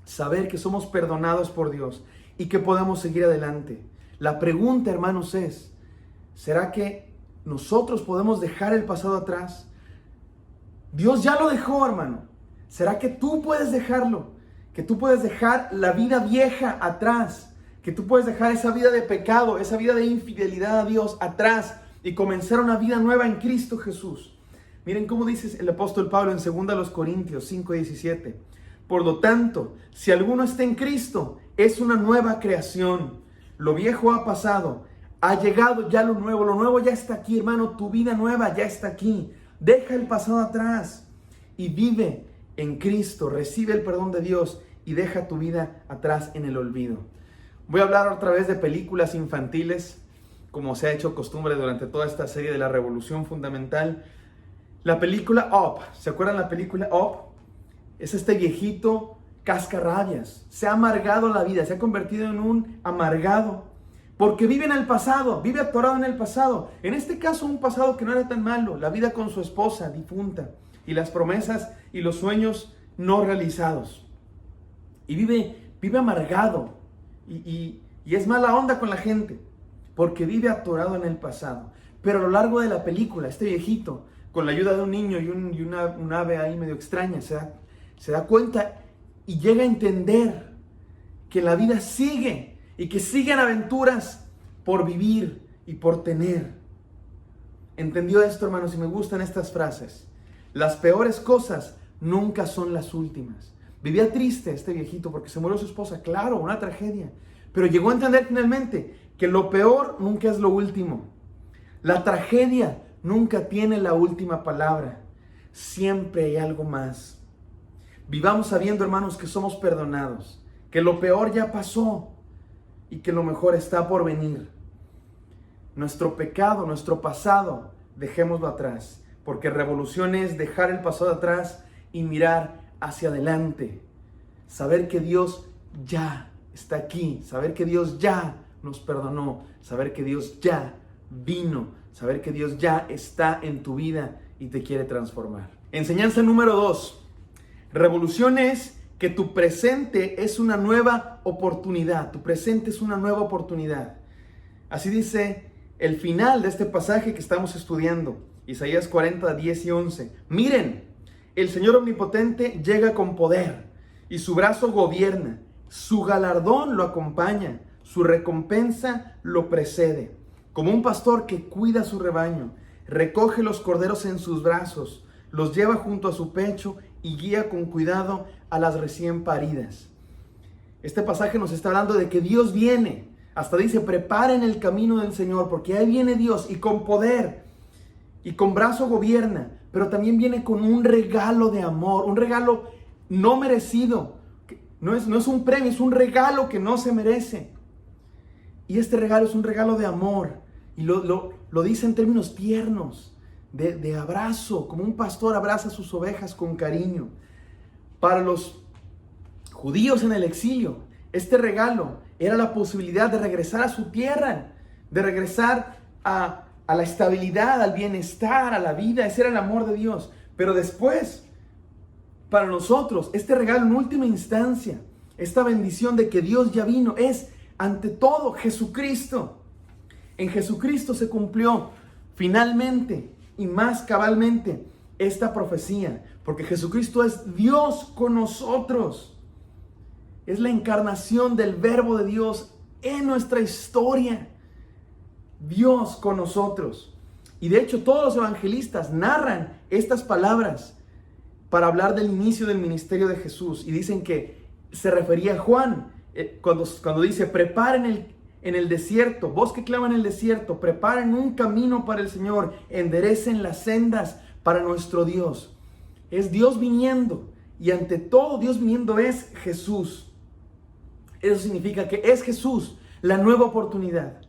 Saber que somos perdonados por Dios y que podemos seguir adelante. La pregunta, hermanos, es, ¿será que nosotros podemos dejar el pasado atrás? Dios ya lo dejó, hermano. ¿Será que tú puedes dejarlo? Que tú puedes dejar la vida vieja atrás. Que tú puedes dejar esa vida de pecado, esa vida de infidelidad a Dios atrás y comenzar una vida nueva en Cristo Jesús. Miren cómo dice el apóstol Pablo en 2 Corintios 5:17. Por lo tanto, si alguno está en Cristo, es una nueva creación. Lo viejo ha pasado, ha llegado ya lo nuevo ya está aquí, hermano. Tu vida nueva ya está aquí. Deja el pasado atrás y vive en Cristo. Recibe el perdón de Dios y deja tu vida atrás en el olvido. Voy a hablar otra vez de películas infantiles, como se ha hecho costumbre durante toda esta serie de la Revolución Fundamental. La película Up, ¿se acuerdan la película Up? Es este viejito cascarrabias, se ha amargado la vida, se ha convertido en un amargado, porque vive en el pasado, vive atorado en el pasado. En este caso un pasado que no era tan malo, la vida con su esposa difunta, y las promesas y los sueños no realizados. Y vive amargado, y es mala onda con la gente, porque vive atorado en el pasado. Pero a lo largo de la película, este viejito, con la ayuda de un niño y un ave ahí medio extraña, se da cuenta y llega a entender que la vida sigue y que siguen aventuras por vivir y por tener. ¿Entendió esto, hermanos? Y me gustan estas frases. Las peores cosas nunca son las últimas. Vivía triste este viejito porque se murió su esposa, claro, una tragedia. Pero llegó a entender finalmente que lo peor nunca es lo último. La tragedia nunca tiene la última palabra. Siempre hay algo más. Vivamos sabiendo, hermanos, que somos perdonados, que lo peor ya pasó y que lo mejor está por venir. Nuestro pecado, nuestro pasado, dejémoslo atrás, porque revolución es dejar el pasado atrás y mirar hacia adelante. Saber que Dios ya está aquí, saber que Dios ya nos perdonó, saber que Dios ya vino, saber que Dios ya está en tu vida y te quiere transformar. Enseñanza número 2. Revolución es que tu presente es una nueva oportunidad. Tu presente es una nueva oportunidad. Así dice el final de este pasaje que estamos estudiando, Isaías 40, 10 y 11. Miren, el Señor omnipotente llega con poder y su brazo gobierna, su galardón lo acompaña, su recompensa lo precede. Como un pastor que cuida su rebaño, recoge los corderos en sus brazos, los lleva junto a su pecho y guía con cuidado a las recién paridas. Este pasaje nos está hablando de que Dios viene. Hasta dice, preparen el camino del Señor, porque ahí viene Dios y con poder y con brazo gobierna, pero también viene con un regalo de amor, un regalo no merecido. No es un premio, es un regalo que no se merece. Y este regalo es un regalo de amor. Y lo dice en términos tiernos, de abrazo, como un pastor abraza a sus ovejas con cariño. Para los judíos en el exilio, este regalo era la posibilidad de regresar a su tierra, de regresar a la estabilidad, al bienestar, a la vida. Ese era el amor de Dios. Pero después, para nosotros, este regalo en última instancia, esta bendición de que Dios ya vino, es ante todo Jesucristo. En Jesucristo se cumplió finalmente y más cabalmente esta profecía, porque Jesucristo es Dios con nosotros. Es la encarnación del Verbo de Dios en nuestra historia. Dios con nosotros. Y de hecho todos los evangelistas narran estas palabras para hablar del inicio del ministerio de Jesús. Y dicen que se refería a Juan cuando dice, preparen en el desierto, vos que claman en el desierto, preparen un camino para el Señor, enderecen las sendas para nuestro Dios. Es Dios viniendo, y ante todo Dios viniendo es Jesús. Eso significa que es Jesús la nueva oportunidad.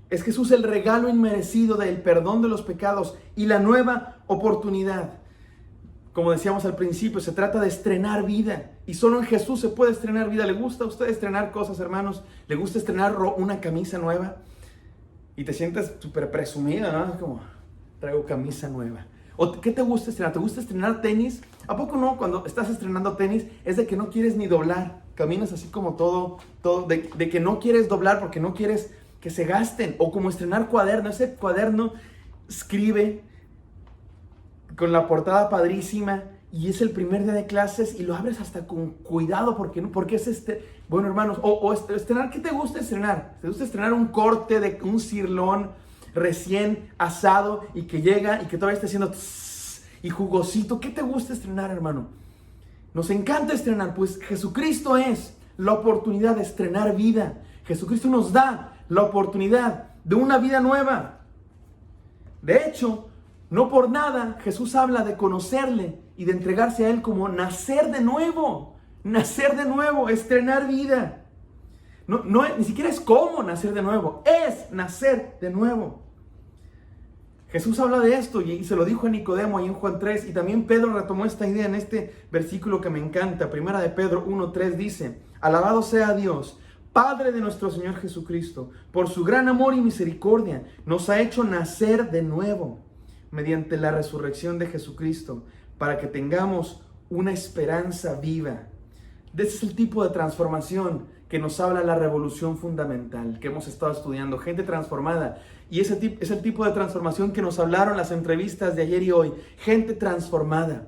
Es Jesús el regalo inmerecido del perdón de los pecados y la nueva oportunidad. Como decíamos al principio, se trata de estrenar vida. Y solo en Jesús se puede estrenar vida. ¿Le gusta a usted estrenar cosas, hermanos? ¿Le gusta estrenar una camisa nueva? Y te sientes súper presumido, ¿no? Es como, traigo camisa nueva. ¿O qué te gusta estrenar? ¿Te gusta estrenar tenis? ¿A poco no? Cuando estás estrenando tenis es de que no quieres ni doblar. Caminas así como todo de que no quieres doblar porque no quieres que se gasten. O como estrenar cuaderno. Ese cuaderno escribe con la portada padrísima y es el primer día de clases y lo abres hasta con cuidado porque es bueno, hermanos, o estrenar. ¿Qué te gusta estrenar? ¿Te gusta estrenar un corte de un cirlón recién asado y que llega y que todavía está haciendo y jugosito? ¿Qué te gusta estrenar, hermano? Nos encanta estrenar, pues Jesucristo es la oportunidad de estrenar vida. Jesucristo nos da la oportunidad de una vida nueva. De hecho, no por nada Jesús habla de conocerle y de entregarse a Él como nacer de nuevo, estrenar vida. Ni siquiera es cómo nacer de nuevo, es nacer de nuevo. Jesús habla de esto y se lo dijo a Nicodemo ahí en Juan 3, y también Pedro retomó esta idea en este versículo que me encanta. Primera de Pedro 1:3 dice, alabado sea Dios, Padre de nuestro Señor Jesucristo, por su gran amor y misericordia, nos ha hecho nacer de nuevo mediante la resurrección de Jesucristo, para que tengamos una esperanza viva. Ese es el tipo de transformación que nos habla la revolución fundamental que hemos estado estudiando, gente transformada. Y es el tipo de transformación que nos hablaron las entrevistas de ayer y hoy, gente transformada.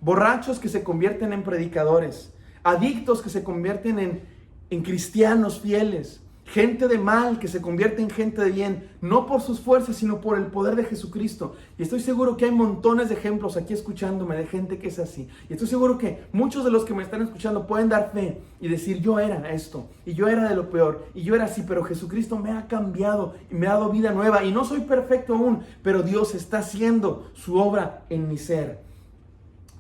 Borrachos que se convierten en predicadores, adictos que se convierten en cristianos fieles, gente de mal que se convierte en gente de bien, no por sus fuerzas, sino por el poder de Jesucristo. Y estoy seguro que hay montones de ejemplos aquí escuchándome de gente que es así. Y estoy seguro que muchos de los que me están escuchando pueden dar fe y decir, yo era esto, y yo era de lo peor, y yo era así, pero Jesucristo me ha cambiado y me ha dado vida nueva. Y no soy perfecto aún, pero Dios está haciendo su obra en mi ser.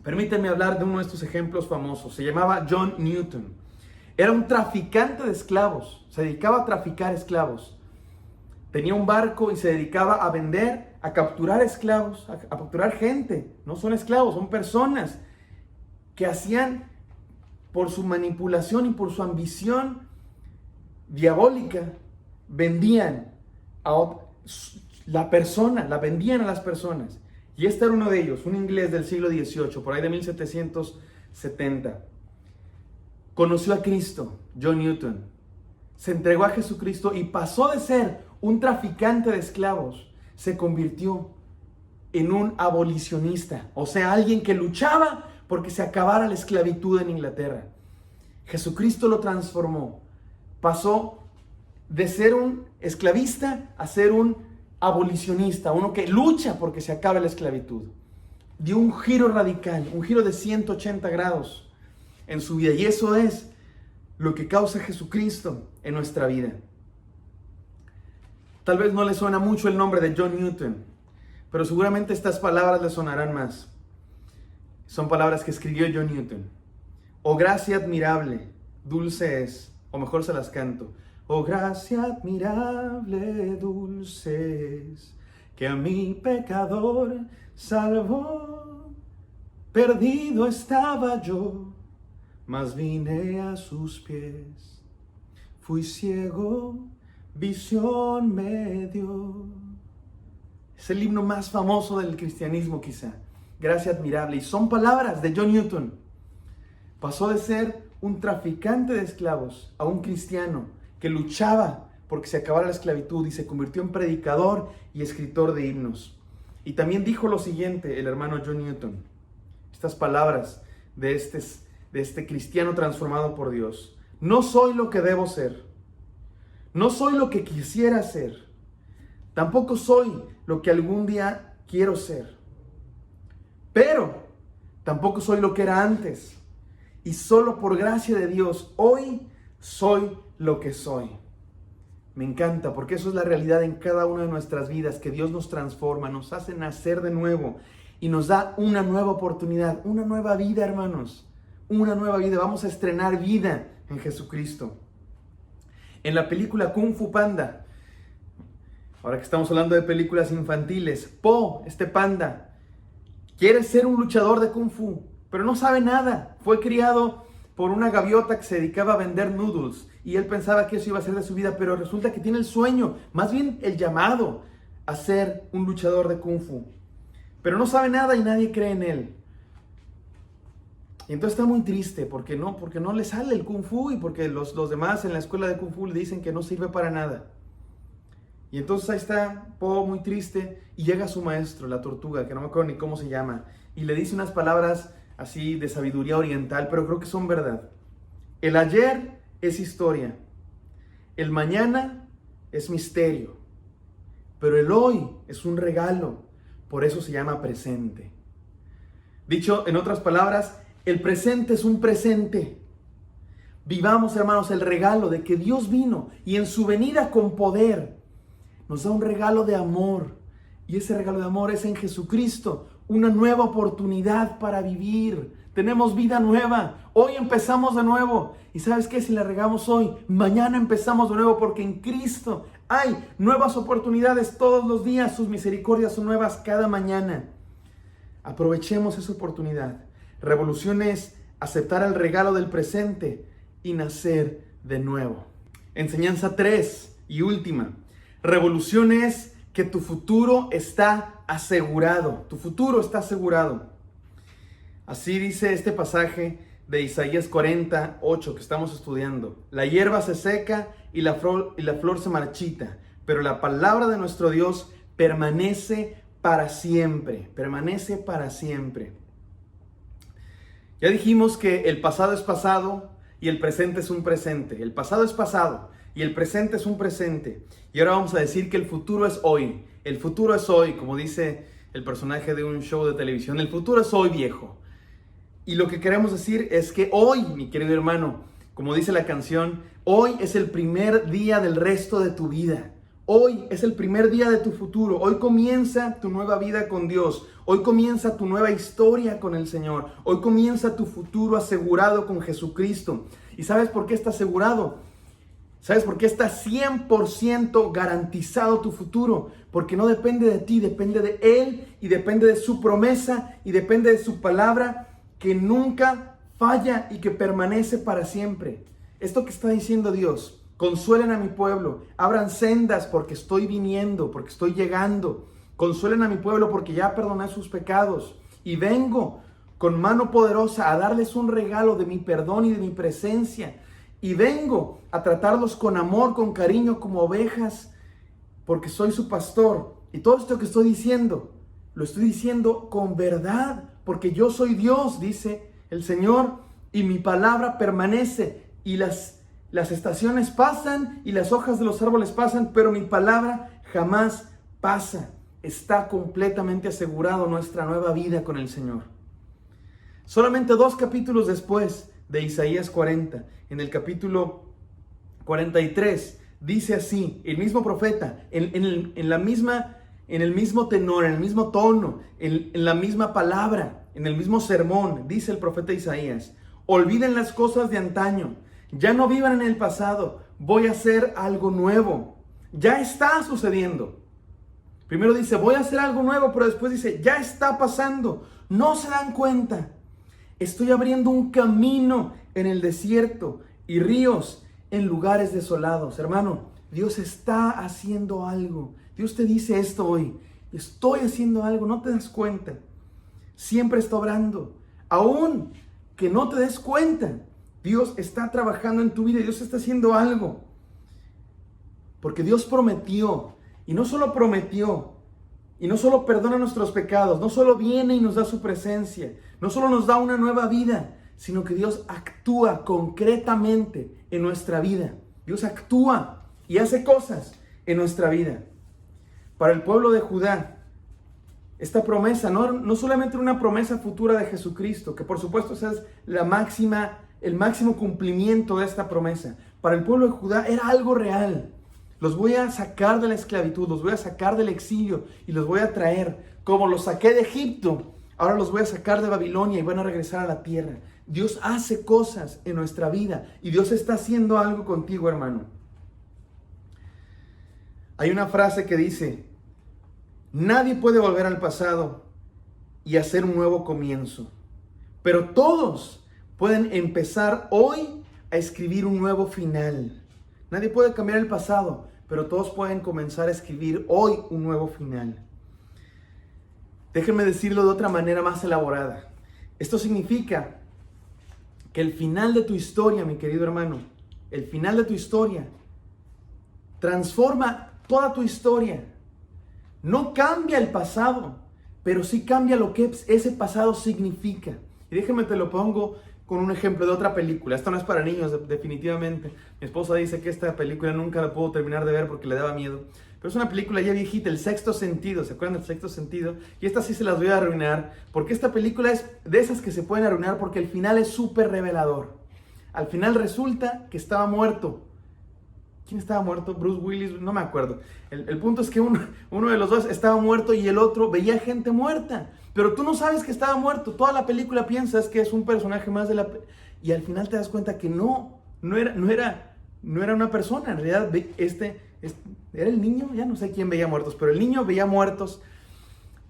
Permítanme hablar de uno de estos ejemplos famosos. Se llamaba John Newton. Era un traficante de esclavos, se dedicaba a traficar esclavos. Tenía un barco y se dedicaba a vender, a capturar esclavos, a capturar gente. No son esclavos, son personas que hacían, por su manipulación y por su ambición diabólica, vendían a la persona, la vendían a las personas. Y este era uno de ellos, un inglés del siglo XVIII, por ahí de 1770. Conoció a Cristo, John Newton, se entregó a Jesucristo y pasó de ser un traficante de esclavos, se convirtió en un abolicionista, o sea, alguien que luchaba porque se acabara la esclavitud en Inglaterra. Jesucristo lo transformó. Pasó de ser un esclavista a ser un abolicionista, uno que lucha porque se acabe la esclavitud. Dio un giro radical, un giro de 180 grados en su vida. Y eso es lo que causa Jesucristo en nuestra vida. Tal vez no le suena mucho el nombre de John Newton, pero seguramente estas palabras le sonarán más. Son palabras que escribió John Newton. Oh gracia admirable, dulce es, o mejor se las canto. Oh gracia admirable, dulce es, que a mi pecador salvó. Perdido estaba yo, mas vine a sus pies. Fui ciego, visión me dio. Es el himno más famoso del cristianismo quizá. Gracia admirable. Y son palabras de John Newton. Pasó de ser un traficante de esclavos a un cristiano que luchaba porque se acabara la esclavitud y se convirtió en predicador y escritor de himnos. Y también dijo lo siguiente el hermano John Newton. Estas palabras de este cristiano transformado por Dios. No soy lo que debo ser. No soy lo que quisiera ser. Tampoco soy lo que algún día quiero ser. Pero tampoco soy lo que era antes. Y solo por gracia de Dios, hoy soy lo que soy. Me encanta porque eso es la realidad en cada una de nuestras vidas, que Dios nos transforma, nos hace nacer de nuevo y nos da una nueva oportunidad, una nueva vida, hermanos. Una nueva vida. Vamos a estrenar vida en Jesucristo. En la película Kung Fu Panda, ahora que estamos hablando de películas infantiles, Po, este panda, quiere ser un luchador de Kung Fu, pero no sabe nada. Fue criado por una gaviota que se dedicaba a vender noodles y él pensaba que eso iba a ser de su vida, pero resulta que tiene el sueño, más bien el llamado a ser un luchador de Kung Fu. Pero no sabe nada y nadie cree en él. Y entonces está muy triste porque no le sale el Kung Fu y porque los demás en la escuela de Kung Fu le dicen que no sirve para nada. Y entonces ahí está Po muy triste y llega su maestro, la tortuga, que no me acuerdo ni cómo se llama, y le dice unas palabras así de sabiduría oriental, pero creo que son verdad. El ayer es historia, el mañana es misterio, pero el hoy es un regalo, por eso se llama presente. Dicho en otras palabras, el presente es un presente. Vivamos, hermanos, el regalo de que Dios vino y en su venida con poder nos da un regalo de amor. Y ese regalo de amor es en Jesucristo, una nueva oportunidad para vivir. Tenemos vida nueva. Hoy empezamos de nuevo. ¿Y sabes qué? Si la regamos hoy, mañana empezamos de nuevo, porque en Cristo hay nuevas oportunidades todos los días. Sus misericordias son nuevas cada mañana. Aprovechemos esa oportunidad. Revolución es aceptar el regalo del presente y nacer de nuevo. Enseñanza 3 y última. Revolución es que tu futuro está asegurado. Tu futuro está asegurado. Así dice este pasaje de Isaías 48 que estamos estudiando. La hierba se seca y la flor se marchita, pero la palabra de nuestro Dios permanece para siempre. Permanece para siempre. Ya dijimos que el pasado es pasado y el presente es un presente. El pasado es pasado y el presente es un presente. Y ahora vamos a decir que el futuro es hoy. El futuro es hoy, como dice el personaje de un show de televisión. El futuro es hoy, viejo. Y lo que queremos decir es que hoy, mi querido hermano, como dice la canción, hoy es el primer día del resto de tu vida. Hoy es el primer día de tu futuro. Hoy comienza tu nueva vida con Dios. Hoy comienza tu nueva historia con el Señor. Hoy comienza tu futuro asegurado con Jesucristo. ¿Y sabes por qué está asegurado? ¿Sabes por qué está 100% garantizado tu futuro? Porque no depende de ti, depende de Él y depende de su promesa y depende de su palabra que nunca falla y que permanece para siempre. Esto que está diciendo Dios: consuelen a mi pueblo, abran sendas porque estoy viniendo, porque estoy llegando. Consuelen a mi pueblo porque ya perdoné sus pecados y vengo con mano poderosa a darles un regalo de mi perdón y de mi presencia. Y vengo a tratarlos con amor, con cariño, como ovejas porque soy su pastor. Y todo esto que estoy diciendo, lo estoy diciendo con verdad, porque yo soy Dios, dice el Señor, y mi palabra permanece, y las estaciones pasan y las hojas de los árboles pasan, pero mi palabra jamás pasa. Está completamente asegurado nuestra nueva vida con el Señor. Solamente 2 capítulos después de Isaías 40, en el capítulo 43, dice así, el mismo profeta, en el mismo tenor, en el mismo tono, en la misma palabra, en el mismo sermón, dice el profeta Isaías: olviden las cosas de antaño, ya no vivan en el pasado, voy a hacer algo nuevo. Ya está sucediendo. Primero dice, voy a hacer algo nuevo, pero después dice, ya está pasando. No se dan cuenta. Estoy abriendo un camino en el desierto y ríos en lugares desolados. Hermano, Dios está haciendo algo. Dios te dice esto hoy. Estoy haciendo algo, no te das cuenta. Siempre está obrando. Aún que no te des cuenta, Dios está trabajando en tu vida. Dios está haciendo algo. Porque Dios prometió. Y no solo prometió, y no solo perdona nuestros pecados, no solo viene y nos da su presencia, no solo nos da una nueva vida, sino que Dios actúa concretamente en nuestra vida. Dios actúa y hace cosas en nuestra vida. Para el pueblo de Judá, esta promesa no solamente una promesa futura de Jesucristo, que por supuesto esa es el máximo cumplimiento de esta promesa. Para el pueblo de Judá era algo real. Los voy a sacar de la esclavitud, los voy a sacar del exilio y los voy a traer. Como los saqué de Egipto, ahora los voy a sacar de Babilonia y van a regresar a la tierra. Dios hace cosas en nuestra vida y Dios está haciendo algo contigo, hermano. Hay una frase que dice, nadie puede volver al pasado y hacer un nuevo comienzo, pero todos pueden empezar hoy a escribir un nuevo final. Nadie puede cambiar el pasado, pero todos pueden comenzar a escribir hoy un nuevo final. Déjenme decirlo de otra manera más elaborada. Esto significa que el final de tu historia, mi querido hermano, el final de tu historia transforma toda tu historia. No cambia el pasado, pero sí cambia lo que ese pasado significa. Y déjenme te lo pongo con un ejemplo de otra película. Esto no es para niños, definitivamente. Mi esposa dice que esta película nunca la puedo terminar de ver porque le daba miedo. Pero es una película ya viejita, El Sexto Sentido. ¿Se acuerdan del Sexto Sentido? Y esta sí se las voy a arruinar, porque esta película es de esas que se pueden arruinar porque el final es súper revelador. Al final resulta que estaba muerto. ¿Quién estaba muerto? Bruce Willis, no me acuerdo. El punto es que uno de los dos estaba muerto y el otro veía gente muerta. Pero tú no sabes que estaba muerto. Toda la película piensas que es un personaje más de la... Y al final te das cuenta que no era una persona. En realidad era el niño, ya no sé quién veía muertos, pero el niño veía muertos.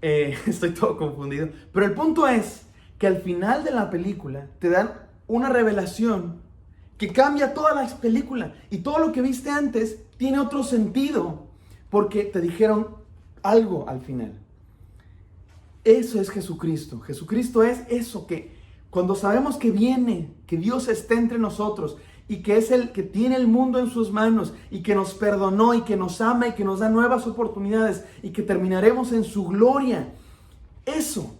Estoy todo confundido. Pero el punto es que al final de la película te dan una revelación que cambia toda la película. Y todo lo que viste antes tiene otro sentido, porque te dijeron algo al final. Eso es Jesucristo. Jesucristo es eso, que cuando sabemos que viene, que Dios está entre nosotros y que es el que tiene el mundo en sus manos y que nos perdonó y que nos ama y que nos da nuevas oportunidades y que terminaremos en su gloria. Eso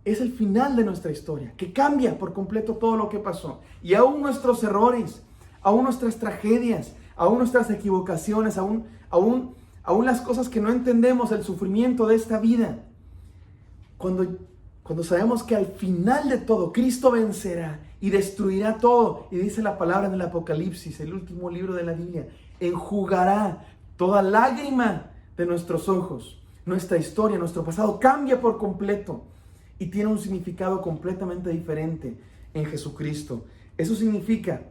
es el final de nuestra historia, que cambia por completo todo lo que pasó. Y aún nuestros errores, aún nuestras tragedias, aún nuestras equivocaciones, aún las cosas que no entendemos, el sufrimiento de esta vida. Cuando sabemos que al final de todo Cristo vencerá y destruirá todo, y dice la palabra en el Apocalipsis, el último libro de la Biblia, enjugará toda lágrima de nuestros ojos. Nuestra historia, nuestro pasado cambia por completo y tiene un significado completamente diferente en Jesucristo. Eso significa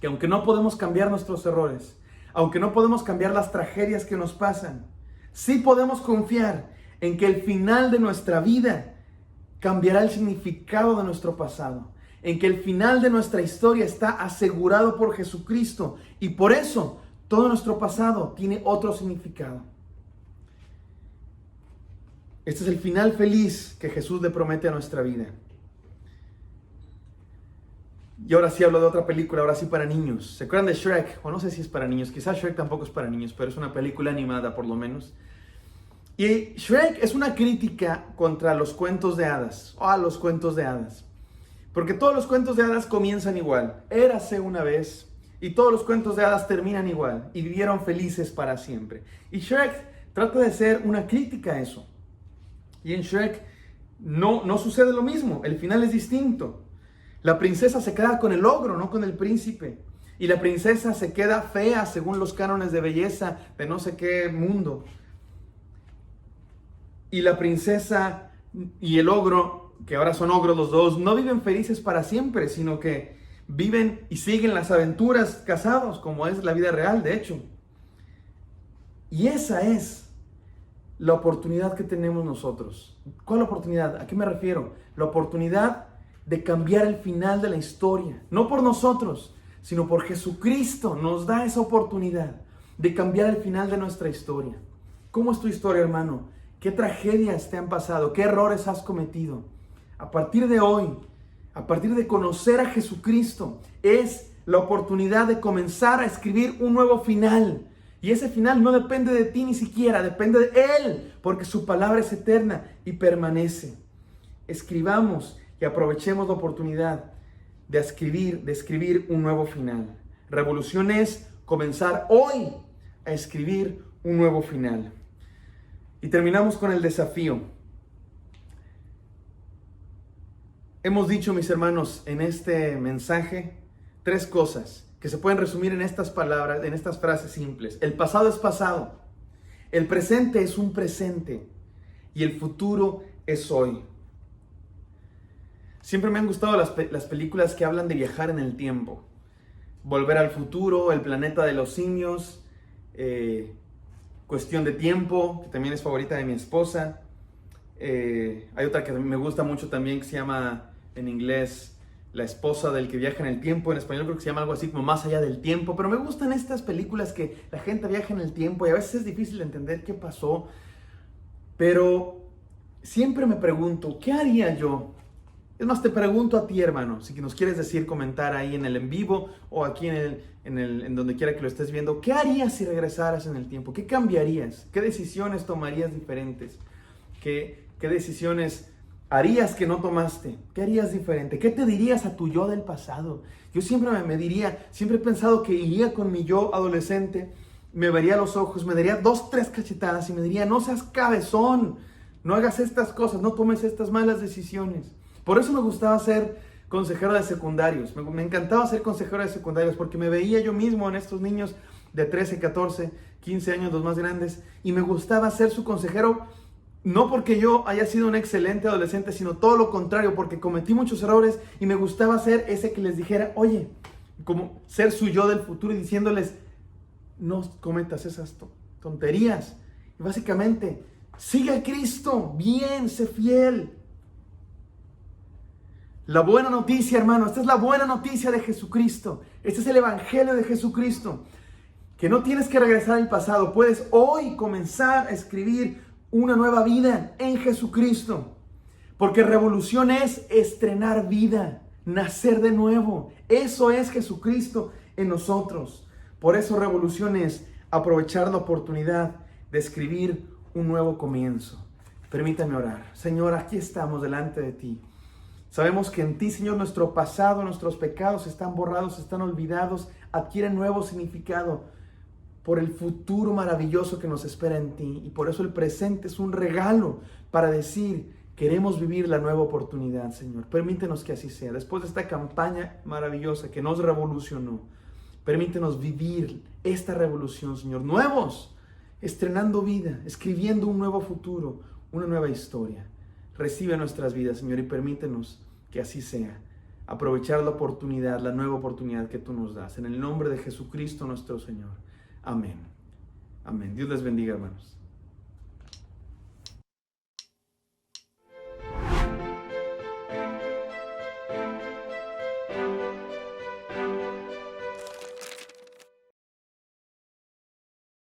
que aunque no podemos cambiar nuestros errores, aunque no podemos cambiar las tragedias que nos pasan, sí podemos confiar en que el final de nuestra vida cambiará el significado de nuestro pasado, en que el final de nuestra historia está asegurado por Jesucristo y por eso todo nuestro pasado tiene otro significado. Este es el final feliz que Jesús le promete a nuestra vida. Y ahora sí hablo de otra película, ahora sí para niños. ¿Se acuerdan de Shrek? O no sé si es para niños, quizás Shrek tampoco es para niños, pero es una película animada por lo menos. Y Shrek es una crítica contra los cuentos de hadas, o a los cuentos de hadas. Porque todos los cuentos de hadas comienzan igual. Érase una vez, y todos los cuentos de hadas terminan igual, y vivieron felices para siempre. Y Shrek trata de ser una crítica a eso. Y en Shrek no sucede lo mismo, el final es distinto. La princesa se queda con el ogro, no con el príncipe. Y la princesa se queda fea según los cánones de belleza de no sé qué mundo. Y la princesa y el ogro, que ahora son ogros los dos, no viven felices para siempre, sino que viven y siguen las aventuras casados, como es la vida real, de hecho. Y esa es la oportunidad que tenemos nosotros. ¿Cuál oportunidad? ¿A qué me refiero? La oportunidad de cambiar el final de la historia. No por nosotros, sino por Jesucristo nos da esa oportunidad de cambiar el final de nuestra historia. ¿Cómo es tu historia, hermano? ¿Qué tragedias te han pasado? ¿Qué errores has cometido? A partir de hoy, a partir de conocer a Jesucristo, es la oportunidad de comenzar a escribir un nuevo final. Y ese final no depende de ti ni siquiera, depende de Él, porque su palabra es eterna y permanece. Escribamos y aprovechemos la oportunidad de escribir un nuevo final. Revolución es comenzar hoy a escribir un nuevo final. Y terminamos con el desafío. Hemos dicho, mis hermanos, en este mensaje, 3 cosas que se pueden resumir en estas palabras, en estas frases simples. El pasado es pasado, el presente es un presente y el futuro es hoy. Siempre me han gustado las películas que hablan de viajar en el tiempo. Volver al futuro, El planeta de los simios, Cuestión de tiempo, que también es favorita de mi esposa. Hay otra que me gusta mucho también que se llama en inglés La esposa del que viaja en el tiempo. En español creo que se llama algo así como Más allá del tiempo. Pero me gustan estas películas que la gente viaja en el tiempo y a veces es difícil entender qué pasó. Pero siempre me pregunto, ¿qué haría yo? Es más, te pregunto a ti, hermano, si nos quieres decir, comentar ahí en el en vivo o aquí en donde quiera que lo estés viendo, ¿qué harías si regresaras en el tiempo? ¿Qué cambiarías? ¿Qué decisiones tomarías diferentes? ¿Qué decisiones harías que no tomaste? ¿Qué harías diferente? ¿Qué te dirías a tu yo del pasado? Yo siempre me diría, siempre he pensado que iría con mi yo adolescente, me vería a los ojos, me daría 2, 3 cachetadas y me diría, no seas cabezón, no hagas estas cosas, no tomes estas malas decisiones. Por eso me gustaba ser consejero de secundarios. Me encantaba ser consejero de secundarios porque me veía yo mismo en estos niños de 13, 14, 15 años, los más grandes. Y me gustaba ser su consejero, no porque yo haya sido un excelente adolescente, sino todo lo contrario, porque cometí muchos errores y me gustaba ser ese que les dijera, oye, como ser su yo del futuro y diciéndoles, no cometas esas tonterías. Y básicamente, sigue a Cristo, bien, sé fiel. La buena noticia, hermano, esta es la buena noticia de Jesucristo. Este es el evangelio de Jesucristo. Que no tienes que regresar al pasado. Puedes hoy comenzar a escribir una nueva vida en Jesucristo. Porque revolución es estrenar vida, nacer de nuevo. Eso es Jesucristo en nosotros. Por eso revolución es aprovechar la oportunidad de escribir un nuevo comienzo. Permítame orar. Señor, aquí estamos delante de ti. Sabemos que en ti, Señor, nuestro pasado, nuestros pecados están borrados, están olvidados, adquieren nuevo significado por el futuro maravilloso que nos espera en ti. Y por eso el presente es un regalo para decir, queremos vivir la nueva oportunidad, Señor. Permítenos que así sea. Después de esta campaña maravillosa que nos revolucionó, permítenos vivir esta revolución, Señor. Nuevos, estrenando vida, escribiendo un nuevo futuro, una nueva historia. Recibe nuestras vidas, Señor, y permítenos que así sea. Aprovechar la oportunidad, la nueva oportunidad que tú nos das. En el nombre de Jesucristo nuestro Señor. Amén. Amén. Dios les bendiga, hermanos.